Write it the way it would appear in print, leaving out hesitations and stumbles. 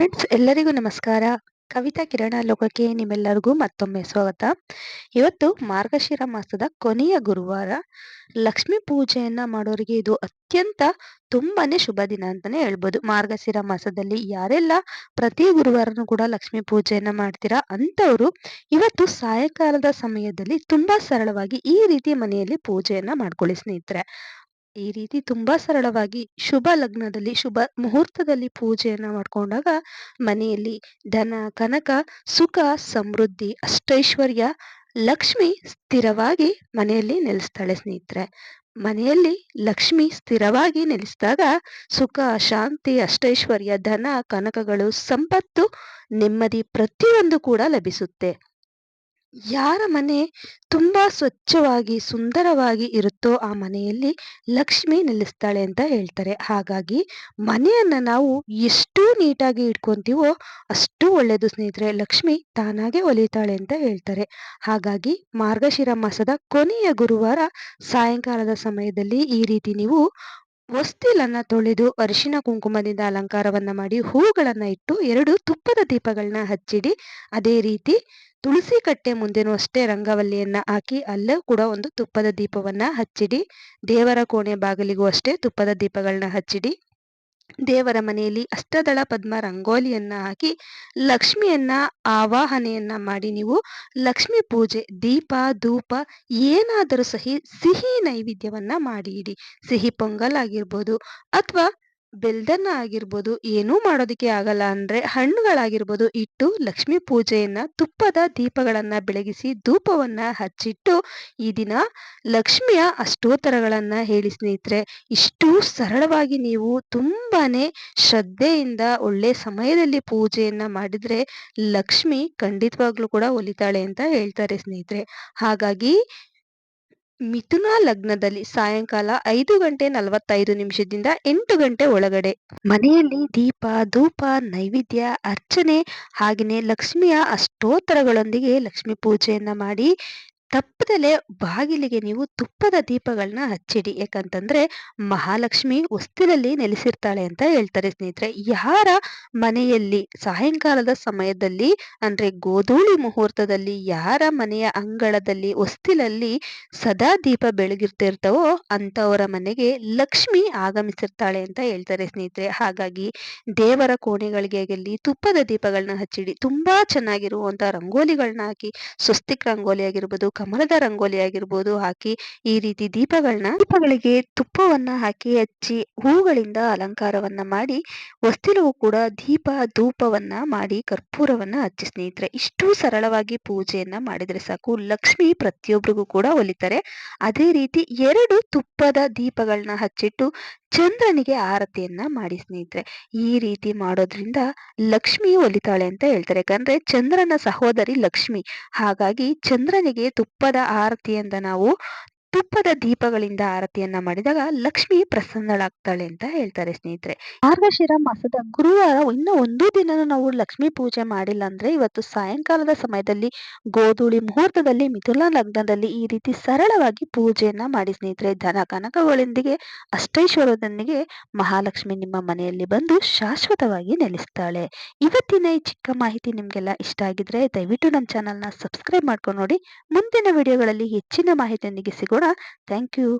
Friends ಎಲ್ಲರಿಗೂ ನಮಸ್ಕಾರ. ಕವಿತಾ ಕಿರಣ ಲೋಕಕ್ಕೆ ನಿಮ್ಮೆಲ್ಲರಿಗೂ ಮತ್ತೊಮ್ಮೆ ಸ್ವಾಗತ. ಇವತ್ತು ಮಾರ್ಗಶಿರ ಮಾಸದ ಕೊನೆಯ ಗುರುವಾರ. ಲಕ್ಷ್ಮೀ ಪೂಜೆಯನ್ನ ಮಾಡೋರಿಗೆ ಇದು ಅತ್ಯಂತ ತುಂಬಾನೇ ಶುಭ ದಿನ ಅಂತಾನೆ ಹೇಳ್ಬೋದು. ಮಾರ್ಗಶಿರ ಮಾಸದಲ್ಲಿ ಯಾರೆಲ್ಲ ಪ್ರತಿ ಗುರುವಾರನೂ ಕೂಡ ಲಕ್ಷ್ಮೀ ಪೂಜೆಯನ್ನ ಮಾಡ್ತೀರಾ ಅಂತವರು ಇವತ್ತು ಸಾಯಂಕಾಲದ ಸಮಯದಲ್ಲಿ ತುಂಬಾ ಸರಳವಾಗಿ ಈ ರೀತಿ ಮನೆಯಲ್ಲಿ ಪೂಜೆಯನ್ನ ಮಾಡ್ಕೊಳ್ಳಿ ಸ್ನೇಹಿತರೆ. ಈ ರೀತಿ ತುಂಬಾ ಸರಳವಾಗಿ ಶುಭ ಲಗ್ನದಲ್ಲಿ, ಶುಭ ಮುಹೂರ್ತದಲ್ಲಿ ಪೂಜೆಯನ್ನ ಮಾಡ್ಕೊಂಡಾಗ ಮನೆಯಲ್ಲಿ ಧನ, ಕನಕ, ಸುಖ, ಸಮೃದ್ಧಿ, ಅಷ್ಟೈಶ್ವರ್ಯ, ಲಕ್ಷ್ಮಿ ಸ್ಥಿರವಾಗಿ ಮನೆಯಲ್ಲಿ ನೆಲೆಸ್ತಾಳೆ ಸ್ನೇಹಿತರೆ. ಮನೆಯಲ್ಲಿ ಲಕ್ಷ್ಮಿ ಸ್ಥಿರವಾಗಿ ನೆಲೆಸಿದಾಗ ಸುಖ, ಶಾಂತಿ, ಅಷ್ಟೈಶ್ವರ್ಯ, ಧನ, ಕನಕಗಳು, ಸಂಪತ್ತು, ನೆಮ್ಮದಿ ಪ್ರತಿಯೊಂದು ಕೂಡ ಲಭಿಸುತ್ತೆ. ಯಾರ ಮನೆ ತುಂಬಾ ಸ್ವಚ್ಛವಾಗಿ ಸುಂದರವಾಗಿ ಇರುತ್ತೋ ಆ ಮನೆಯಲ್ಲಿ ಲಕ್ಷ್ಮಿ ನೆಲೆಸ್ತಾಳೆ ಅಂತ ಹೇಳ್ತಾರೆ. ಹಾಗಾಗಿ ಮನೆಯನ್ನ ನಾವು ಎಷ್ಟು ನೀಟಾಗಿ ಇಟ್ಕೊಂತೀವೋ ಅಷ್ಟು ಒಳ್ಳೇದು ಸ್ನೇಹಿತರೆ. ಲಕ್ಷ್ಮಿ ತಾನಾಗೆ ಒಲಿತಾಳೆ ಅಂತ ಹೇಳ್ತಾರೆ. ಹಾಗಾಗಿ ಮಾರ್ಗಶಿರ ಮಾಸದ ಕೊನೆಯ ಗುರುವಾರ ಸಾಯಂಕಾಲದ ಸಮಯದಲ್ಲಿ ಈ ರೀತಿ ನೀವು ಹೊಸ್ತಿಲನ್ನ ತೊಳೆದು ಅರಿಶಿನ ಕುಂಕುಮದಿಂದ ಅಲಂಕಾರವನ್ನ ಮಾಡಿ ಹೂಗಳನ್ನ ಇಟ್ಟು 2 ತುಪ್ಪದ ದೀಪಗಳನ್ನ ಹಚ್ಚಿಡಿ. ಅದೇ ರೀತಿ ತುಳಸಿ ಕಟ್ಟೆ ಮುಂದೆನೂ ಅಷ್ಟೇ ರಂಗವಲ್ಲಿಯನ್ನ ಹಾಕಿ ಅಲ್ಲೂ ಕೂಡ ಒಂದು ತುಪ್ಪದ ದೀಪವನ್ನ ಹಚ್ಚಿಡಿ. ದೇವರ ಕೋಣೆ ಬಾಗಿಲಿಗೂ ಅಷ್ಟೇ ತುಪ್ಪದ ದೀಪಗಳನ್ನ ಹಚ್ಚಿಡಿ. ದೇವರ ಮನೆಯಲ್ಲಿ ಅಷ್ಟದಳ ಪದ್ಮ ರಂಗೋಲಿಯನ್ನ ಹಾಕಿ ಲಕ್ಷ್ಮಿಯನ್ನ ಆವಾಹನೆಯನ್ನ ಮಾಡಿ ನೀವು ಲಕ್ಷ್ಮಿ ಪೂಜೆ ದೀಪ ಧೂಪ ಏನಾದರೂ ಸಿಹಿ ನೈವೇದ್ಯವನ್ನ ಮಾಡಿ ಇಡಿ. ಸಿಹಿ ಪೊಂಗಲ್ ಆಗಿರ್ಬೋದು ಅಥವಾ ಬೆಲ್ದನ್ನ ಆಗಿರ್ಬೋದು, ಏನೂ ಮಾಡೋದಕ್ಕೆ ಆಗಲ್ಲ ಅಂದ್ರೆ ಹಣ್ಣುಗಳಾಗಿರ್ಬೋದು ಇಟ್ಟು ಲಕ್ಷ್ಮಿ ಪೂಜೆಯನ್ನ ತುಪ್ಪದ ದೀಪಗಳನ್ನ ಬೆಳಗಿಸಿ ಧೂಪವನ್ನ ಹಚ್ಚಿಟ್ಟು ಈ ದಿನ ಲಕ್ಷ್ಮಿಯ ಅಷ್ಟೋತ್ತರಗಳನ್ನ ಹೇಳಿ ಸ್ನೇಹಿತರೆ. ಇಷ್ಟು ಸರಳವಾಗಿ ನೀವು ತುಂಬಾನೇ ಶ್ರದ್ಧೆಯಿಂದ ಒಳ್ಳೆ ಸಮಯದಲ್ಲಿ ಪೂಜೆಯನ್ನ ಮಾಡಿದ್ರೆ ಲಕ್ಷ್ಮಿ ಖಂಡಿತವಾಗ್ಲೂ ಕೂಡ ಒಲಿತಾಳೆ ಅಂತ ಹೇಳ್ತಾರೆ ಸ್ನೇಹಿತರೆ. ಹಾಗಾಗಿ ಮಿಥುನ ಲಗ್ನದಲ್ಲಿ ಸಾಯಂಕಾಲ 5:45 8 ಗಂಟೆ ಒಳಗಡೆ ಮನೆಯಲ್ಲಿ ದೀಪ, ಧೂಪ, ನೈವೇದ್ಯ, ಅರ್ಚನೆ ಹಾಗೆಯೇ ಲಕ್ಷ್ಮಿಯ ಅಷ್ಟೋತ್ತರಗಳೊಂದಿಗೆ ಲಕ್ಷ್ಮಿ ಪೂಜೆಯನ್ನ ಮಾಡಿ ತಪ್ಪದಲೆ ಬಾಗಿಲಿಗೆ ನೀವು ತುಪ್ಪದ ದೀಪಗಳನ್ನ ಹಚ್ಚಿಡಿ. ಯಾಕಂತಂದ್ರೆ ಮಹಾಲಕ್ಷ್ಮಿ ಹೊಸ್ತಿಲಲ್ಲಿ ನೆಲೆಸಿರ್ತಾಳೆ ಅಂತ ಹೇಳ್ತಾರೆ ಸ್ನೇಹಿತರೆ. ಯಾರ ಮನೆಯಲ್ಲಿ ಸಾಯಂಕಾಲದ ಸಮಯದಲ್ಲಿ ಅಂದ್ರೆ ಗೋಧೂಳಿ ಮುಹೂರ್ತದಲ್ಲಿ ಯಾರ ಮನೆಯ ಅಂಗಳದಲ್ಲಿ ಹೊಸ್ತಿಲಲ್ಲಿ ಸದಾ ದೀಪ ಬೆಳಗಿರ್ತಿರ್ತವೋ ಅಂತವರ ಮನೆಗೆ ಲಕ್ಷ್ಮಿ ಆಗಮಿಸಿರ್ತಾಳೆ ಅಂತ ಹೇಳ್ತಾರೆ ಸ್ನೇಹಿತರೆ. ಹಾಗಾಗಿ ದೇವರ ಕೋಣೆಗಳಿಗೆ ಆಗಲಿ ತುಪ್ಪದ ದೀಪಗಳನ್ನ ಹಚ್ಚಿಡಿ. ತುಂಬಾ ಚೆನ್ನಾಗಿರುವಂತ ರಂಗೋಲಿಗಳನ್ನ ಹಾಕಿ, ಸ್ವಸ್ತಿಕ್ ರಂಗೋಲಿ ಆಗಿರ್ಬೋದು, ಕಮಲದ ರಂಗೋಲಿ ಆಗಿರ್ಬೋದು ಹಾಕಿ ಈ ರೀತಿ ದೀಪಗಳಿಗೆ ತುಪ್ಪವನ್ನ ಹಾಕಿ ಹಚ್ಚಿ ಹೂಗಳಿಂದ ಅಲಂಕಾರವನ್ನ ಮಾಡಿ ಹೊಸ್ತಿಲುಗೂ ಕೂಡ ದೀಪ ಧೂಪವನ್ನ ಮಾಡಿ ಕರ್ಪೂರವನ್ನ ಹಚ್ಚಿ ಸ್ನೇಹಿತರೆ. ಇಷ್ಟು ಸರಳವಾಗಿ ಪೂಜೆಯನ್ನ ಮಾಡಿದ್ರೆ ಸಾಕು, ಲಕ್ಷ್ಮಿ ಪ್ರತಿಯೊಬ್ಬರಿಗೂ ಕೂಡ ಒಲಿತಾರೆ. ಅದೇ ರೀತಿ 2 ತುಪ್ಪದ ದೀಪಗಳನ್ನ ಹಚ್ಚಿಟ್ಟು ಚಂದ್ರನಿಗೆ ಆರತಿಯನ್ನ ಮಾಡಿ ಸ್ನೇಹಿತರೆ. ಈ ರೀತಿ ಮಾಡೋದ್ರಿಂದ ಲಕ್ಷ್ಮಿ ಒಲಿತಾಳೆ ಅಂತ ಹೇಳ್ತಾರೆ. ಯಾಕಂದ್ರೆ ಚಂದ್ರನ ಸಹೋದರಿ ಲಕ್ಷ್ಮಿ. ಹಾಗಾಗಿ ಚಂದ್ರನಿಗೆ ತುಪ್ಪದ ಆರತಿಯಿಂದ ನಾವು ತುಪ್ಪದ ದೀಪಗಳಿಂದ ಆರತಿಯನ್ನ ಮಾಡಿದಾಗ ಲಕ್ಷ್ಮಿ ಪ್ರಸನ್ನಳಾಗ್ತಾಳೆ ಅಂತ ಹೇಳ್ತಾರೆ ಸ್ನೇಹಿತರೆ. ಮಾರ್ಗಶಿರ ಮಾಸದ ಗುರುವಾರ ಇನ್ನು ಒಂದು ದಿನನೂ ನಾವು ಲಕ್ಷ್ಮಿ ಪೂಜೆ ಮಾಡಿಲ್ಲ ಅಂದ್ರೆ ಇವತ್ತು ಸಾಯಂಕಾಲದ ಸಮಯದಲ್ಲಿ ಗೋಧೂಳಿ ಮುಹೂರ್ತದಲ್ಲಿ ಮಿಥುನ ಲಗ್ನದಲ್ಲಿ ಈ ರೀತಿ ಸರಳವಾಗಿ ಪೂಜೆಯನ್ನ ಮಾಡಿ ಸ್ನೇಹಿತರೆ. ಧನ ಕನಕಗಳೊಂದಿಗೆ ಅಷ್ಟೈಶ್ವರ್ಯದೊಂದಿಗೆ ಮಹಾಲಕ್ಷ್ಮಿ ನಿಮ್ಮ ಮನೆಯಲ್ಲಿ ಬಂದು ಶಾಶ್ವತವಾಗಿ ನೆಲೆಸ್ತಾಳೆ. ಇವತ್ತಿನ ಈ ಚಿಕ್ಕ ಮಾಹಿತಿ ನಿಮ್ಗೆಲ್ಲ ಇಷ್ಟ ಆಗಿದ್ರೆ ದಯವಿಟ್ಟು ನಮ್ಮ ಚಾನಲ್ನ ಸಬ್ಸ್ಕ್ರೈಬ್ ಮಾಡ್ಕೊಂಡು ನೋಡಿ. ಮುಂದಿನ ವಿಡಿಯೋಗಳಲ್ಲಿ ಹೆಚ್ಚಿನ ಮಾಹಿತಿಯೊಂದಿಗೆ ಸಿಗೋಣ. Thank you.